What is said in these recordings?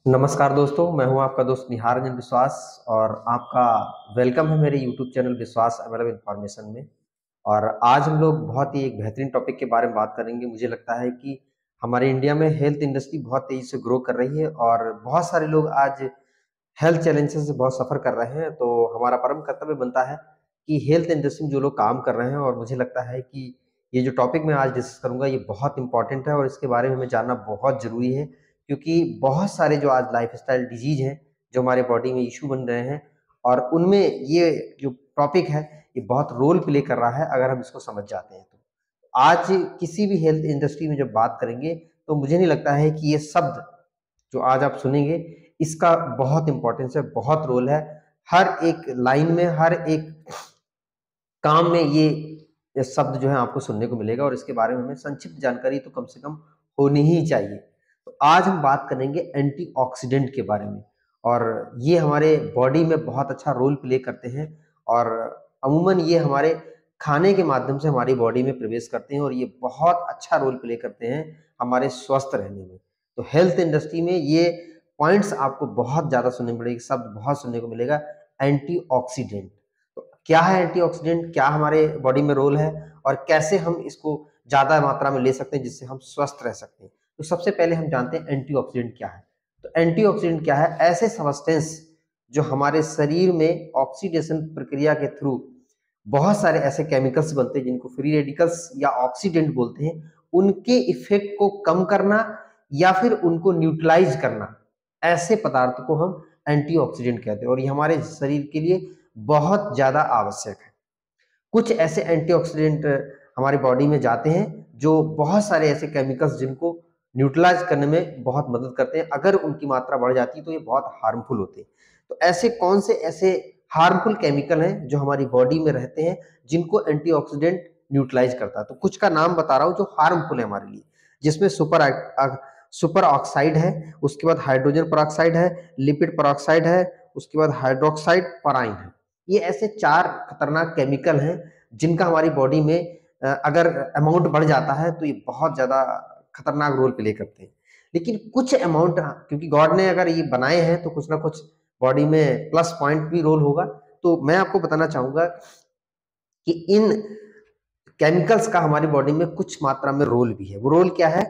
नमस्कार दोस्तों, मैं हूं आपका दोस्त निहार रंजन विश्वास और आपका वेलकम है मेरे यूट्यूब चैनल विश्वास अवेलेबल इंफॉर्मेशन में। और आज हम लोग बहुत ही एक बेहतरीन टॉपिक के बारे में बात करेंगे। मुझे लगता है कि हमारे इंडिया में हेल्थ इंडस्ट्री बहुत तेजी से ग्रो कर रही है और बहुत सारे लोग आज हेल्थ चैलेंजेस से बहुत सफर कर रहे हैं। तो हमारा परम कर्तव्य बनता है कि हेल्थ इंडस्ट्री में जो लोग काम कर रहे हैं, और मुझे लगता है कि ये जो टॉपिक मैं आज डिस्कस करूंगा ये बहुत इंपॉर्टेंट है और इसके बारे में हमें जानना बहुत जरूरी है, क्योंकि बहुत सारे जो आज लाइफस्टाइल डिजीज हैं जो हमारे बॉडी में इशू बन रहे हैं, और उनमें ये जो टॉपिक है ये बहुत रोल प्ले कर रहा है अगर हम इसको समझ जाते हैं तो। आज किसी भी हेल्थ इंडस्ट्री में जब बात करेंगे तो मुझे नहीं लगता है कि ये शब्द जो आज आप सुनेंगे इसका बहुत इंपॉर्टेंस है, बहुत रोल है। हर एक लाइन में, हर एक काम में ये शब्द जो है आपको सुनने को मिलेगा और इसके बारे में हमें संक्षिप्त जानकारी तो कम से कम होनी ही चाहिए। तो आज हम बात करेंगे एंटीऑक्सीडेंट के बारे में, और ये हमारे बॉडी में बहुत अच्छा रोल प्ले करते हैं। और अमूमन ये हमारे खाने के माध्यम से हमारी बॉडी में प्रवेश करते हैं और ये बहुत अच्छा रोल प्ले करते हैं हमारे स्वस्थ रहने में। तो हेल्थ इंडस्ट्री में ये पॉइंट्स आपको बहुत ज्यादा सुनने मिलेगी, शब्द बहुत सुनने को मिलेगा, एंटीऑक्सीडेंट। तो क्या है एंटीऑक्सीडेंट, क्या हमारे बॉडी में रोल है और कैसे हम इसको ज्यादा मात्रा में ले सकते हैं जिससे हम स्वस्थ रह सकते हैं। तो सबसे पहले हम जानते हैं एंटीऑक्सीडेंट क्या है। तो एंटीऑक्सीडेंट क्या है? ऐसे सब्सटेंस जो हमारे शरीर में ऑक्सीडेशन प्रक्रिया के थ्रू बहुत सारे ऐसे केमिकल्स बनते हैं जिनको फ्री रेडिकल्स या ऑक्सीडेंट बोलते हैं, उनके इफेक्ट को कम करना या फिर उनको न्यूट्रलाइज करना, ऐसे पदार्थ को हम एंटीऑक्सीडेंट कहते हैं और ये हमारे शरीर के लिए बहुत ज्यादा आवश्यक है। कुछ ऐसे एंटीऑक्सीडेंट हमारी बॉडी में जाते हैं जो बहुत सारे ऐसे केमिकल्स जिनको न्यूट्रलाइज करने में बहुत मदद करते हैं। अगर उनकी मात्रा बढ़ जाती है तो ये बहुत हार्मफुल होते हैं। तो ऐसे कौन से ऐसे हार्मफुल केमिकल हैं जो हमारी बॉडी में रहते हैं जिनको एंटीऑक्सीडेंट न्यूट्रलाइज करता है? तो कुछ का नाम बता रहा हूं जो हार्मफुल है हमारे लिए, जिसमें सुपर ऑक्साइड है, उसके बाद हाइड्रोजन परऑक्साइड है, लिपिड परऑक्साइड है, उसके बाद हाइड्रोक्साइड पराइन है। ये ऐसे 4 खतरनाक केमिकल हैं जिनका हमारी बॉडी में अगर अमाउंट बढ़ जाता है तो ये बहुत ज्यादा खतरनाक रोल प्ले करते हैं। लेकिन कुछ अमाउंट, क्योंकि गॉड ने अगर ये बनाए हैं तो कुछ ना कुछ बॉडी में प्लस पॉइंट भी रोल होगा। तो मैं आपको बताना चाहूंगा कि इन केमिकल्स का हमारी बॉडी में कुछ मात्रा में रोल भी है। वो रोल क्या है?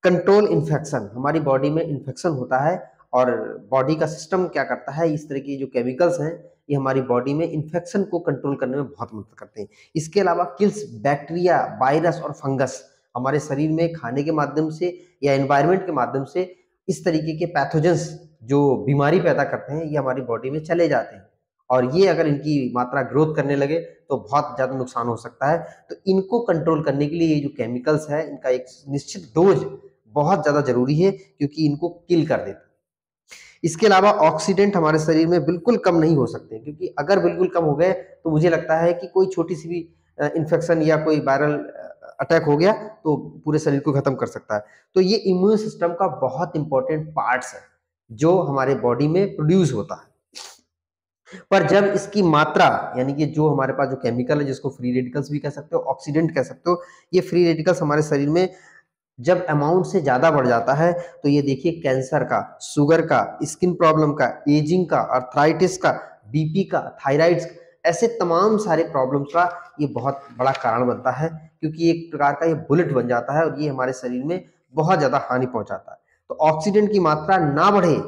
Control infection. हमारी बॉडी में इन्फेक्शन होता है और बॉडी का सिस्टम क्या करता है, इस तरह की जो केमिकल्स हैं ये हमारी बॉडी में इन्फेक्शन को कंट्रोल करने में बहुत मदद करते हैं। इसके अलावा किल्स बैक्टीरिया, वायरस और फंगस हमारे शरीर में खाने के माध्यम से या एनवायरनमेंट के माध्यम से इस तरीके के पैथोजेंस जो बीमारी पैदा करते हैं ये हमारी बॉडी में चले जाते हैं, और ये अगर इनकी मात्रा ग्रोथ करने लगे तो बहुत ज्यादा नुकसान हो सकता है। तो इनको कंट्रोल करने के लिए ये जो केमिकल्स है इनका एक निश्चित डोज बहुत ज्यादा जरूरी है, क्योंकि इनको किल कर देता है। इसके अलावा ऑक्सीडेंट हमारे शरीर में बिल्कुल कम नहीं हो सकते, क्योंकि अगर बिल्कुल कम हो गए तो मुझे लगता है कि कोई छोटी सी भी इन्फेक्शन या कोई वायरल अटैक हो गया तो पूरे शरीर को खत्म कर सकता है। तो ये इम्यून सिस्टम का बहुत इंपॉर्टेंट पार्ट्स है जो हमारे बॉडी में प्रोड्यूस होता है। पर जब इसकी मात्रा, यानी कि जो हमारे पास जो केमिकल है जिसको फ्री रेडिकल्स भी कह सकते हो, ऑक्सीडेंट कह सकते हो, ये फ्री रेडिकल्स हमारे शरीर में जब अमाउंट से ज्यादा बढ़ जाता है तो ये देखिए कैंसर का, शुगर का, स्किन प्रॉब्लम का, एजिंग का, अर्थराइटिस का, बीपी का, थायराइड्स, ऐसे तमाम सारे प्रॉब्लम्स का ये बहुत बड़ा कारण बनता है, क्योंकि एक प्रकार का ये बुलेट बन जाता है और ये हमारे शरीर में बहुत ज्यादा हानि पहुंचाता है। तो ऑक्सीडेंट की मात्रा ना बढ़े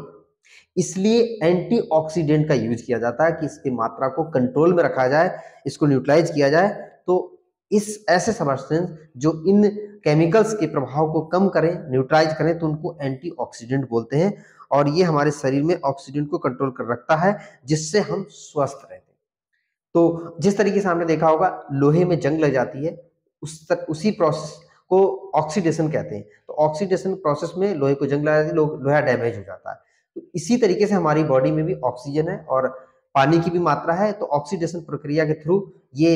इसलिए एंटीऑक्सीडेंट का यूज किया जाता है कि इसकी मात्रा को कंट्रोल में रखा जाए, इसको न्यूट्रलाइज किया जाए। तो इस ऐसे सब्सटेंस जो इन केमिकल्स के प्रभाव को कम करें, न्यूट्रलाइज करें, तो उनको एंटीऑक्सीडेंट बोलते हैं और ये हमारे शरीर में ऑक्सीडेंट को कंट्रोल कर रखता है जिससे हम स्वस्थ रहते हैं। तो जिस तरीके से आपने देखा होगा लोहे में जंग लग जाती है, उसी प्रोसेस को ऑक्सीडेशन कहते हैं। तो ऑक्सीडेशन प्रोसेस में लोहे को जंग लग जाती है, लोहा डैमेज हो जाता है। तो इसी तरीके से हमारी बॉडी में भी ऑक्सीजन है और पानी की भी मात्रा है, तो ऑक्सीडेशन प्रक्रिया के थ्रू ये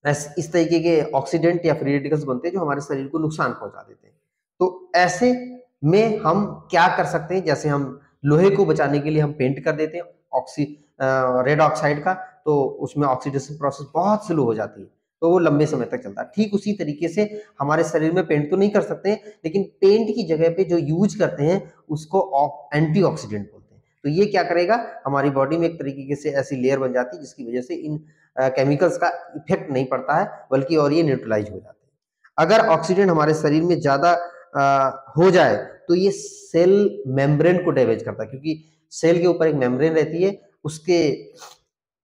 इस तरीके के ऑक्सीडेंट या फ्री रेडिकल्स बनते हैं जो हमारे शरीर को नुकसान पहुंचा देते हैं। तो ऐसे में हम क्या कर सकते हैं? जैसे हम लोहे को बचाने के लिए हम पेंट कर देते हैं रेड ऑक्साइड का, तो उसमें ऑक्सीडेशन प्रोसेस बहुत स्लो हो जाती है। तो वो लंबे समय तक चलता है। ठीक उसी तरीके से हमारे शरीर में पेंट तो नहीं कर सकते, लेकिन पेंट की जगह पे जो यूज करते हैं उसको एंटीऑक्सीडेंट बोलते हैं। तो ये क्या करेगा, हमारी बॉडी में एक तरीके से ऐसी लेयर बन जाती है जिसकी वजह से इन केमिकल्स का इफेक्ट नहीं पड़ता है, बल्कि और ये न्यूट्रलाइज हो जाते हैं। अगर ऑक्सीडेंट हमारे शरीर में ज्यादा हो जाए तो ये सेल मेम्ब्रेन को डैमेज करता है, क्योंकि सेल के ऊपर एक मेम्ब्रेन रहती है, उसके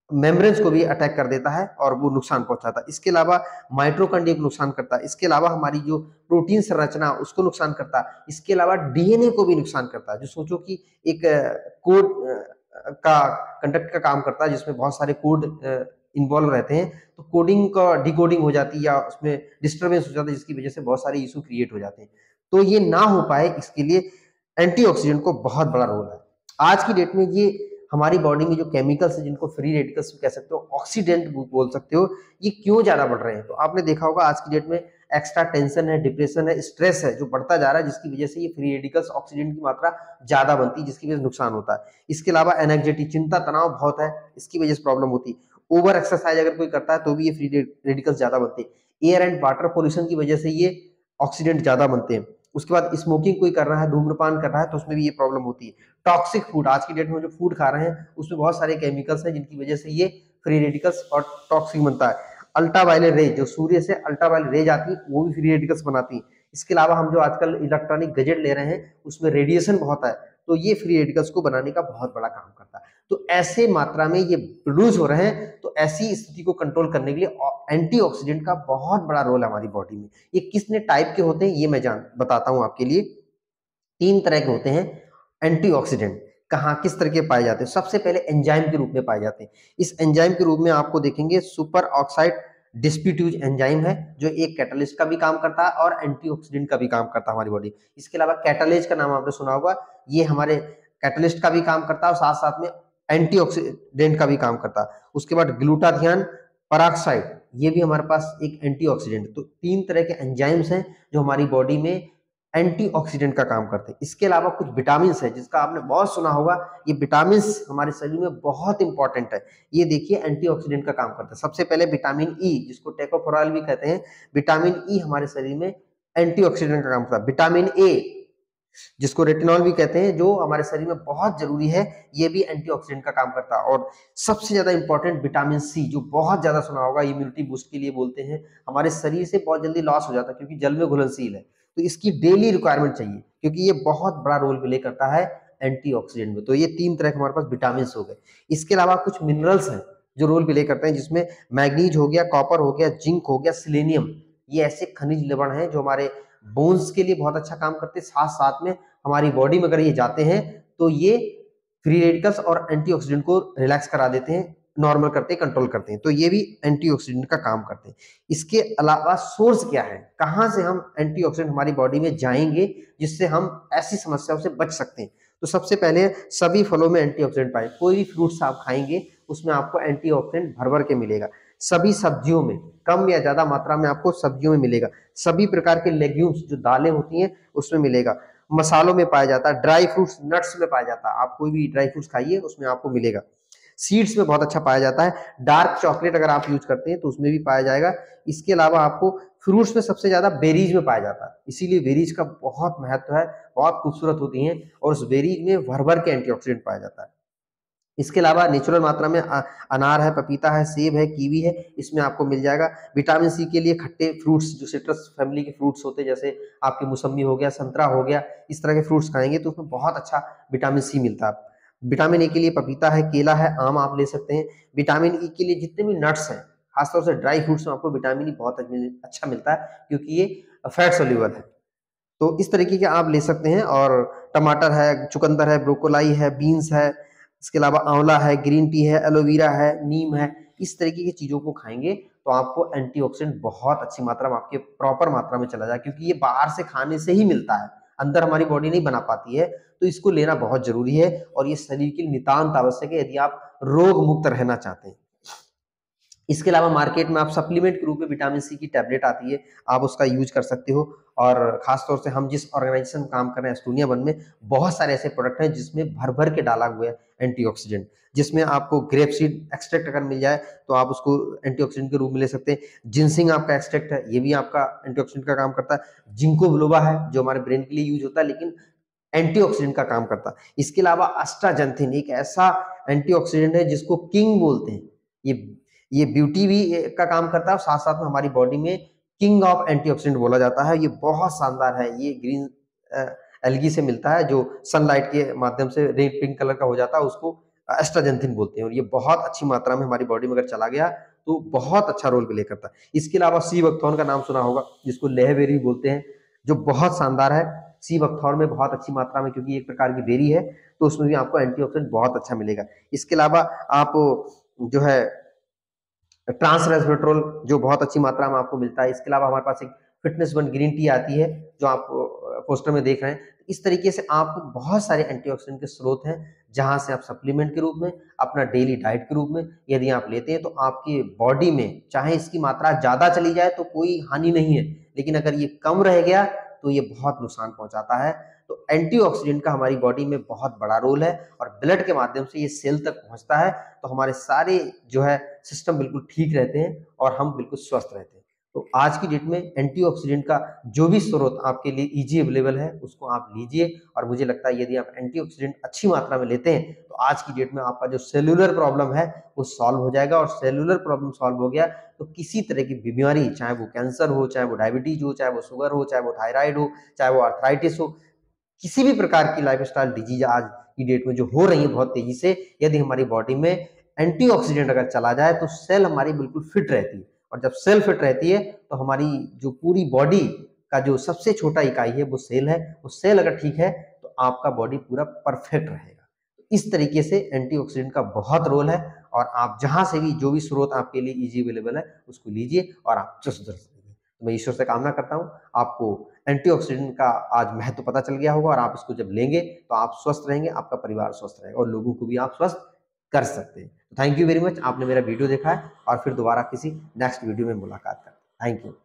मेम्ब्रेन्स को भी अटैक कर देता है और वो नुकसान पहुंचाता है। इसके अलावा माइटोकॉन्ड्रिया को नुकसान करता है, इसके अलावा हमारी जो प्रोटीन संरचना उसको नुकसान करता है, इसके अलावा डीएनए को भी नुकसान करता है। जो सोचो कि एक कोड का कंडक्ट का काम करता है जिसमें बहुत सारे कोड इन्वॉल्व रहते हैं, तो कोडिंग का डिकोडिंग हो जाती है या उसमें डिस्टर्बेंस हो जाता है, जिसकी वजह से बहुत सारे इशू क्रिएट हो जाते हैं। तो ये ना हो पाए इसके लिए एंटीऑक्सीडेंट को बहुत बड़ा रोल है। आज की डेट में ये हमारी बॉडी में जो केमिकल्स है, जिनको फ्री रेडिकल्स कह सकते हो, ऑक्सीडेंट बोल सकते हो, ये क्यों ज्यादा बढ़ रहे हैं? तो आपने देखा होगा आज की डेट में एक्स्ट्रा टेंशन है, डिप्रेशन है, स्ट्रेस है जो बढ़ता जा रहा है, जिसकी वजह से ये फ्री रेडिकल्स ऑक्सीडेंट की मात्रा ज्यादा बनती है, जिसकी वजह से नुकसान होता है। इसके अलावा एनग्जाइटी, चिंता तनाव बहुत है, इसकी वजह से प्रॉब्लम होती है। ओवर एक्सरसाइज अगर कोई करता है तो भी ये फ्री रेडिकल्स ज्यादा बनते हैं। एयर एंड वाटर पोल्यूशन की वजह से ये ऑक्सीडेंट ज्यादा बनते हैं। उसके बाद स्मोकिंग कोई कर रहा है, धूम्रपान कर रहा है, तो उसमें भी ये प्रॉब्लम होती है। टॉक्सिक फूड, आज की डेट में जो फूड खा रहे हैं उसमें बहुत सारे केमिकल्स हैं जिनकी वजह से ये फ्री रेडिकल्स और टॉक्सिक बनता है। अल्ट्रावायलेट रेज, जो सूर्य से अल्ट्रावायलेट रेज आती है, वो भी फ्री रेडिकल्स बनाती है। इसके अलावा हम जो आजकल इलेक्ट्रॉनिक गैजेट ले रहे हैं उसमें रेडिएशन बहुत है, तो ये फ्री रेडिकल्स को बनाने का बहुत बड़ा काम करता है। तो ऐसे मात्रा में ये प्रोड्यूस हो रहे हैं, तो ऐसी स्थिति को कंट्रोल करने के लिए एंटीऑक्सीडेंट का बहुत बड़ा रोल है हमारी बॉडी में। ये कितने टाइप के होते हैं ये मैं बताता हूं आपके लिए। 3 तरह के होते हैं एंटीऑक्सीडेंट। कहाँ किस तरह के पाए जाते हैं? सबसे पहले एंजाइम के रूप में पाए जाते हैं। इस एंजाइम के रूप में आपको देखेंगे सुपर ऑक्साइड डिस्प्यूट्यूज एंजाइम है, जो एक कैटलिस्ट का भी काम करता है और एंटीऑक्सीडेंट का भी काम करता है हमारी बॉडी। इसके अलावा कैटालेज का नाम आपने सुना होगा, ये हमारे कैटलिस्ट का भी काम करता है और साथ साथ में एंटीऑक्सीडेंट का भी काम करता है। उसके बाद ग्लूटाथियन पेरोक्साइड, ये भी हमारे पास एक एंटीऑक्सीडेंट। तो 3 तरह के एंजाइम्स हैं जो हमारी बॉडी में एंटीऑक्सीडेंट का काम करते हैं। इसके अलावा कुछ विटामिन है जिसका आपने बहुत सुना होगा, ये विटामिन हमारे शरीर में बहुत इंपॉर्टेंट है। ये देखिए एंटीऑक्सीडेंट का काम करता है। सबसे पहले विटामिन ई, जिसको टेकोफोराल भी कहते हैं, विटामिन ई हमारे शरीर में एंटीऑक्सीडेंट का काम करता है। विटामिन ए, जिसको रेटिनॉल भी कहते हैं, जो हमारे शरीर में बहुत जरूरी है, ये भी एंटीऑक्सीडेंट का काम करता है। और सबसे ज्यादा इंपॉर्टेंट विटामिन सी, जो बहुत ज्यादा सुना होगा, इम्यूनिटी बूस्ट के लिए बोलते हैं। हमारे शरीर से बहुत जल्दी लॉस हो जाता है क्योंकि जल में घुलनशील है, तो इसकी डेली रिक्वायरमेंट चाहिए क्योंकि ये बहुत बड़ा रोल प्ले करता है एंटीऑक्सीडेंट में। तो ये 3 तरह के हमारे पास विटामिन हो गए। इसके अलावा कुछ मिनरल्स हैं जो रोल प्ले करते हैं, जिसमें मैग्नीज हो गया, कॉपर हो गया, जिंक हो गया, सिलेनियम। ये ऐसे खनिज लवण हैं जो हमारे बोन्स के लिए बहुत अच्छा काम करते हैं। साथ साथ में हमारी बॉडी में अगर ये जाते हैं तो ये फ्री रेडिकल्स और एंटीऑक्सीडेंट को रिलैक्स करा देते हैं, नॉर्मल करते हैं, कंट्रोल करते हैं। तो ये भी एंटीऑक्सीडेंट का काम करते हैं। इसके अलावा सोर्स क्या है, कहां से हम एंटीऑक्सीडेंट हमारी बॉडी में जाएंगे जिससे हम ऐसी समस्याओं से बच सकते हैं? तो सबसे पहले सभी फलों में एंटीऑक्सीडेंट पाए। कोई भी फ्रूट्स आप खाएंगे उसमें आपको एंटीऑक्सीडेंट भर भर के मिलेगा। सभी सब्जियों में कम या ज्यादा मात्रा में आपको सब्जियों में मिलेगा। सभी प्रकार के लेग्यूम्स, जो दालें होती हैं, उसमें मिलेगा। मसालों में पाया जाता है, ड्राई फ्रूट्स, नट्स में पाया जाता है। आप कोई भी ड्राई फ्रूट्स खाइए उसमें आपको मिलेगा। सीड्स में बहुत अच्छा पाया जाता है। डार्क चॉकलेट अगर आप यूज करते हैं तो उसमें भी पाया जाएगा। इसके अलावा आपको फ्रूट्स में सबसे ज्यादा बेरीज में पाया जाता है, इसीलिए बेरीज का बहुत महत्व है, बहुत खूबसूरत होती हैं और उस बेरीज में भर भर के एंटीऑक्सीडेंट पाया जाता है। इसके अलावा नेचुरल मात्रा में अनार है, पपीता है, सेब है, कीवी है, इसमें आपको मिल जाएगा। विटामिन सी के लिए खट्टे फ्रूट्स, जो सिट्रस फैमिली के फ्रूट्स होते हैं, जैसे आपके मौसम्मी हो गया, संतरा हो गया, इस तरह के फ्रूट्स खाएंगे तो उसमें बहुत अच्छा विटामिन सी मिलता है। विटामिन ए के लिए पपीता है, केला है, आम आप ले सकते हैं। विटामिन ई के लिए जितने भी नट्स हैं, खासतौर से ड्राई फ्रूट्स में आपको विटामिन ई बहुत अच्छा मिलता है क्योंकि ये फैट सोल्यूबल है। तो इस तरीके के आप ले सकते हैं। और टमाटर है, चुकंदर है, ब्रोकोलाई है, बीन्स है, इसके अलावा आंवला है, ग्रीन टी है, एलोवेरा है, नीम है, इस तरीके की चीजों को खाएंगे तो आपको एंटीऑक्सीडेंट बहुत अच्छी मात्रा में, आपके प्रॉपर मात्रा में चला जाए, क्योंकि ये बाहर से खाने से ही मिलता है, अंदर हमारी बॉडी नहीं बना पाती है। तो इसको लेना बहुत जरूरी है और ये शरीर के लिए नितांत आवश्यक है यदि आप रोग मुक्त रहना चाहते हैं। इसके अलावा मार्केट में आप सप्लीमेंट के रूप में विटामिन सी की टैबलेट आती है, आप उसका यूज कर सकते हो। और खास तौर से हम जिस ऑर्गेनाइजेशन में काम कर रहे हैं एस्टोनिया वन में, बहुत सारे ऐसे प्रोडक्ट हैं जिसमें भर भर के डाला हुआ है एंटीऑक्सीडेंट, जिसमें आपको ग्रेप सीड एक्सट्रैक्ट अगर मिल जाए तो आप उसको एंटीऑक्सीडेंट के रूप में ले सकते हैं। जिनसिंग आपका एक्सट्रैक्ट है, ये भी आपका एंटीऑक्सीडेंट का काम करता है। जिंको बिलोबा है जो हमारे ब्रेन के लिए यूज होता है, लेकिन एंटीऑक्सीडेंट का काम करता है। इसके अलावा अष्टाजेंथिन एक ऐसा एंटीऑक्सीडेंट है जिसको किंग बोलते हैं। ये ब्यूटी भी का काम करता है और साथ साथ में हमारी बॉडी में किंग ऑफ एंटीऑक्सीडेंट बोला जाता है। ये बहुत शानदार है। ये ग्रीन एल्गी से मिलता है जो सनलाइट के माध्यम से रेड पिंक कलर का हो जाता है, उसको एस्ट्राजेंथिन बोलते हैं। और ये बहुत अच्छी मात्रा में हमारी बॉडी में अगर चला गया तो बहुत अच्छा रोल प्ले करता है। इसके अलावा सी बकथॉर्न का नाम सुना होगा, जिसको लेहबेरी बोलते हैं, जो बहुत शानदार है। सी बकथॉर्न में बहुत अच्छी मात्रा में, क्योंकि एक प्रकार की बेरी है, तो उसमें भी आपको एंटीऑक्सीडेंट बहुत अच्छा मिलेगा। इसके अलावा आप जो है ट्रांस रेस्वेट्रोल जो बहुत अच्छी मात्रा में आपको मिलता है। इसके अलावा हमारे पास एक फिटनेस वन ग्रीन टी आती है जो आप पोस्टर में देख रहे हैं। इस तरीके से आपको बहुत सारे एंटीऑक्सीडेंट के स्रोत हैं, जहां से आप सप्लीमेंट के रूप में, अपना डेली डाइट के रूप में यदि आप लेते हैं तो आपकी बॉडी में चाहे इसकी मात्रा ज्यादा चली जाए तो कोई हानि नहीं है, लेकिन अगर ये कम रह गया तो ये बहुत नुकसान पहुंचाता है। तो एंटीऑक्सीडेंट का हमारी बॉडी में बहुत बड़ा रोल है और ब्लड के माध्यम से ये सेल तक पहुंचता है, तो हमारे सारे जो है सिस्टम बिल्कुल ठीक रहते हैं और हम बिल्कुल स्वस्थ रहते हैं। तो आज की डेट में एंटीऑक्सीडेंट का जो भी स्रोत आपके लिए इजी अवेलेबल है उसको आप लीजिए। और मुझे लगता है यदि आप एंटीऑक्सीडेंट अच्छी मात्रा में लेते हैं तो आज की डेट में आपका जो सेलुलर प्रॉब्लम है वो सॉल्व हो जाएगा। और सेलुलर प्रॉब्लम सॉल्व हो गया तो किसी तरह की बीमारी, चाहे वो कैंसर हो, चाहे वो डायबिटीज हो, चाहे वो शुगर हो, चाहे वो थायराइड हो, चाहे वो आर्थराइटिस हो, किसी भी प्रकार की लाइफस्टाइल डिजीज आज की डेट में जो हो रही है बहुत तेजी से, यदि हमारी बॉडी में एंटीऑक्सीडेंट अगर चला जाए तो सेल हमारी बिल्कुल फिट रहती है। और जब सेल फिट रहती है तो हमारी जो पूरी बॉडी का जो सबसे छोटा इकाई है वो सेल है, वो सेल अगर ठीक है तो आपका बॉडी पूरा परफेक्ट रहेगा। इस तरीके से एंटीऑक्सीडेंट का बहुत रोल है और आप जहां से भी जो भी स्रोत आपके लिए इजी अवेलेबल है उसको लीजिए और आप चुस्त रह सकेंगे। तो मैं ईश्वर से कामना करता हूँ आपको एंटीऑक्सीडेंट का आज महत्व पता चल गया होगा और आप इसको जब लेंगे तो आप स्वस्थ रहेंगे, आपका परिवार स्वस्थ रहेगा और लोगों को भी आप स्वस्थ कर सकते हैं। थैंक यू वेरी मच, आपने मेरा वीडियो देखा है और फिर दोबारा किसी नेक्स्ट वीडियो में मुलाकात करते हैं। Thank you.